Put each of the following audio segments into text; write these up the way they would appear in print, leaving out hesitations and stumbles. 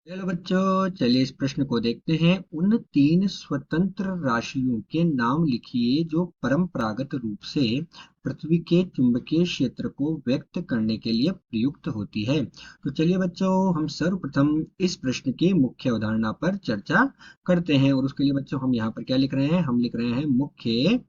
चलो बच्चों, चलिए इस प्रश्न को देखते हैं। उन तीन स्वतंत्र राशियों के नाम लिखिए जो परंपरागत रूप से पृथ्वी के चुंबकीय क्षेत्र को व्यक्त करने के लिए प्रयुक्त होती है। तो चलिए बच्चों, हम सर्वप्रथम इस प्रश्न के मुख्य अवधारणा पर चर्चा करते हैं। और उसके लिए बच्चों हम यहाँ पर क्या लिख रहे हैं? हम लिख रहे हैं मुख्य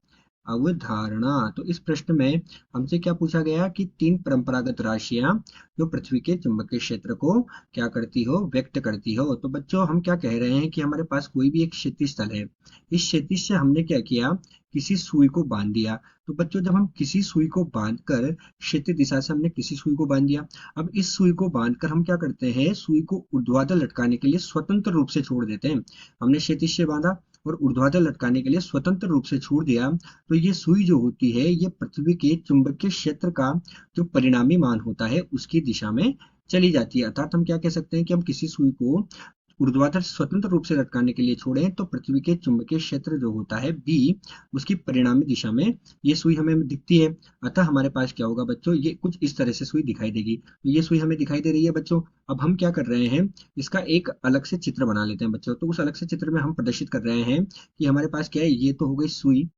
अवधारणा। तो इस प्रश्न में हमसे क्या पूछा गया कि तीन परंपरागत राशियां जो पृथ्वी के चुंबकीय क्षेत्र को क्या करती हो? व्यक्त करती हो। तो बच्चों हम क्या कह रहे हैं कि हमारे पास कोई भी एक क्षैतिज तल है। इस क्षैतिज से हमने क्या किया? किसी सुई को बांध दिया। तो बच्चों जब हम किसी सुई को बांधकर क्षैतिज दिशा से हमने किसी सुई को बांध दिया। अब इस सुई को बांधकर हम क्या करते हैं? सुई को ऊर्ध्वाधर लटकाने के लिए स्वतंत्र रूप से छोड़ देते हैं। हमने क्षैतिज से बांधा और ऊर्ध्वाधर लटकाने के लिए स्वतंत्र रूप से छोड़ दिया। तो ये सुई जो होती है ये पृथ्वी के चुंबकीय क्षेत्र का जो परिणामी मान होता है उसकी दिशा में चली जाती है। अर्थात हम क्या कह सकते हैं कि हम किसी सुई को ऊर्ध्वाधर स्वतंत्र रूप से लटकाने के लिए छोड़ें तो पृथ्वी के चुंबकीय क्षेत्र जो होता है बी, उसकी परिणामी दिशा में ये सुई हमें दिखती है। अतः हमारे पास क्या होगा बच्चों? ये कुछ इस तरह से सुई दिखाई देगी। तो ये सुई हमें दिखाई दे रही है बच्चों। अब हम क्या कर रहे हैं? इसका एक अलग से चित्र बना लेते हैं बच्चों। तो उस अलग से चित्र में हम प्रदर्शित कर रहे हैं कि हमारे पास क्या है? ये तो हो गई सुई,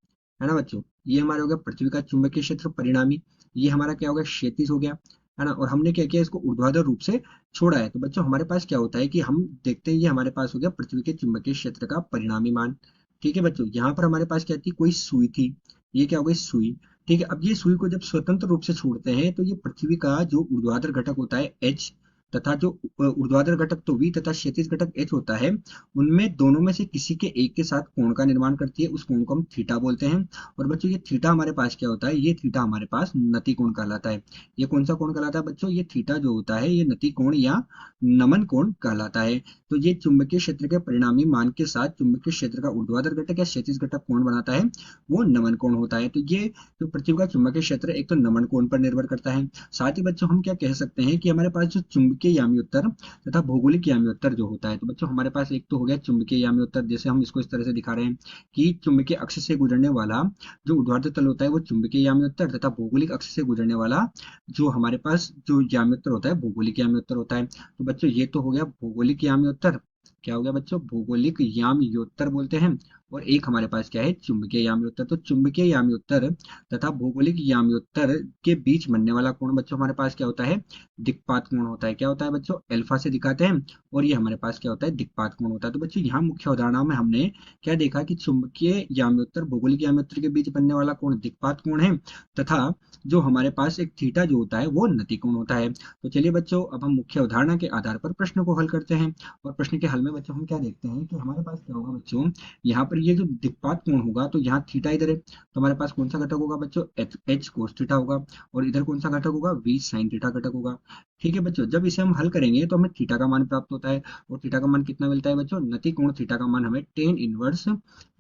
है ना बच्चों? ये हमारा हो गया पृथ्वी का चुंबकीय क्षेत्र परिणामी। ये हमारा क्या हो गया? क्षैतिज हो गया, है ना? और हमने क्या किया? इसको ऊर्ध्वाधर रूप से छोड़ा है। तो बच्चों हमारे पास क्या होता है कि हम देखते हैं ये हमारे पास हो गया पृथ्वी के चुंबकीय क्षेत्र का परिणामी मान। ठीक है बच्चों, यहाँ पर हमारे पास क्या थी? कोई सुई थी। ये क्या हो गई? सुई। ठीक है, अब ये सुई को जब स्वतंत्र रूप से छोड़ते हैं तो ये पृथ्वी का जो ऊर्ध्वाधर घटक होता है एच, तथा जो ऊर्ध्वाधर घटक तो वी तथा क्षैतिज घटक एच होता है, उनमें दोनों में से किसी के एक के साथ कोण का निर्माण करती है। उस कोण को हम थीटा बोलते हैं। और बच्चों ये थीटा हमारे पास क्या होता है? ये थीटा हमारे पास नति कोण कहलाता है। ये कौन सा कोण कहलाता है बच्चों? ये थीटा जो होता है ये नति कोण या नमन कोण कहलाता है। तो ये चुंबकीय क्षेत्र के परिणामी मान के साथ चुंबकीय क्षेत्र का ऊर्ध्वाधर घटक या क्षैतिज घटक कोण बनाता है, वो नमन कोण होता है। तो ये जो पृथ्वी का चुंबकीय क्षेत्र एक तो नमन कोण पर निर्भर करता है। साथ ही बच्चों हम क्या कह सकते हैं कि हमारे पास जो चुंबकीय यामी उत्तर तथा भौगोलिक यामी उत्तर जो होता है, तो बच्चों हमारे पास एक तो हो गया चुंबकीय यामी उत्तर, जैसे हम इसको इस तरह से दिखा रहे हैं कि चुंबकीय अक्ष से गुजरने वाला जो ऊर्ध्वाधर तल होता है वो चुंबकीय यामी उत्तर, तथा भौगोलिक अक्ष से गुजरने वाला जो हमारे पास जो यामी उत्तर होता है भौगोलिक यामी उत्तर होता है। तो बच्चों ये तो हो गया भौगोलिक यामी उत्तर। क्या हो गया बच्चों? भौगोलिक यामी उत्तर बोलते हैं। और एक हमारे पास क्या है? चुंबकीय यामी उत्तर। तो चुंबकीय यामी उत्तर तथा भौगोलिक यामी उत्तर के बीच बनने वाला कोण बच्चों हमारे पास क्या होता है? दिक्पात कोण होता है। क्या होता है बच्चों? अल्फा से दिखाते हैं। और ये हमारे पास क्या होता है? दिक्पात कोण होता है। तो बच्चों यहाँ मुख्य अवधारणा में हमने क्या देखा कि चुंबकीय याम्योत्तर भौगोलिक याम्योत्तर के बीच बनने वाला कोण दिक्पात कोण है, तथा जो हमारे पास एक थीटा जो होता है वो नति कोण होता है। तो चलिए बच्चों, अब हम मुख्य अवधारणा के आधार पर प्रश्न को हल करते हैं। और प्रश्न के हल में बच्चों हम क्या देखते हैं कि हमारे पास क्या होगा बच्चों? यहाँ पर ये जो दिक्पात कोण होगा तो यहाँ थीटा इधर है, तो हमारे पास कौन सा घटक होगा बच्चों? एच एच कोस थीटा होगा। और इधर कौन सा घटक होगा? वी साइन थीटा घटक होगा। ठीक है बच्चों, जब इसे हम हल करेंगे तो हमें थीटा का मान प्राप्त होता है। और थीटा का मान कितना मिलता है बच्चों? नति कोण थीटा का मान हमें टेन इनवर्स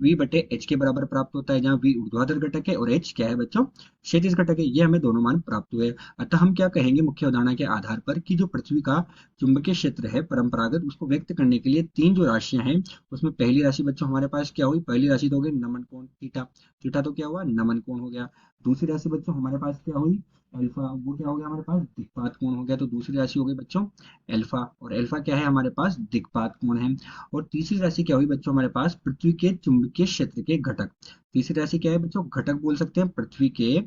वी बटे एच के बराबर प्राप्त होता है, जहाँ वी ऊर्ध्वाधर घटक है और एच क्या है बच्चों? क्षैतिज घटक है। ये हमें दोनों मान प्राप्त हुए। अतः हम क्या कहेंगे मुख्य अवधारणा के आधार पर कि जो पृथ्वी का चुंबकीय क्षेत्र है परंपरागत, उसको व्यक्त करने के लिए तीन जो राशियां हैं, उसमें पहली राशि बच्चों हमारे पास क्या हुई? पहली राशि तो हो गई नमन कोण थीटा। थीटा तो क्या हुआ? नमन कोण हो गया। दूसरी राशि बच्चों हमारे पास क्या हुई? अल्फा। वो क्या हो गया हमारे पास? दिक्पात कोण हो गया। तो दूसरी राशि हो गई बच्चों अल्फा। और अल्फा क्या है हमारे पास? दिक्पात कोण है। और तीसरी राशि क्या हुई बच्चों हमारे पास? पृथ्वी के चुंबकीय क्षेत्र के घटक। तीसरी राशि क्या है बच्चों? घटक बोल सकते हैं पृथ्वी के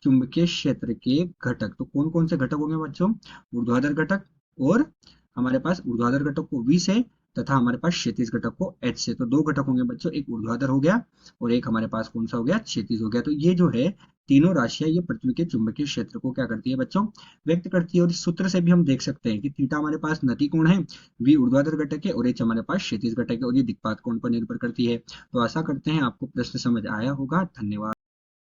चुंबकीय क्षेत्र के घटक। तो कौन कौन से घटक होंगे बच्चों? ऊर्ध्वाधर घटक, और हमारे पास ऊर्ध्वाधर घटक को वी से, तथा हमारे पास क्षैतिज घटक को एच से। तो दो घटक होंगे बच्चों, एक ऊर्ध्वाधर हो गया और एक हमारे पास कौन सा हो गया? क्षैतिज हो गया। तो ये जो है तीनों राशियां ये पृथ्वी के चुंबकीय क्षेत्र को क्या करती है बच्चों? व्यक्त करती है। और इस सूत्र से भी हम देख सकते हैं कि थीटा हमारे पास नति कोण है, वी ऊर्ध्वाधर घटक है और एच हमारे पास क्षैतिज घटक है, और ये दिक्पात कोण पर निर्भर करती है। तो आशा करते हैं आपको प्रश्न समझ आया होगा। धन्यवाद।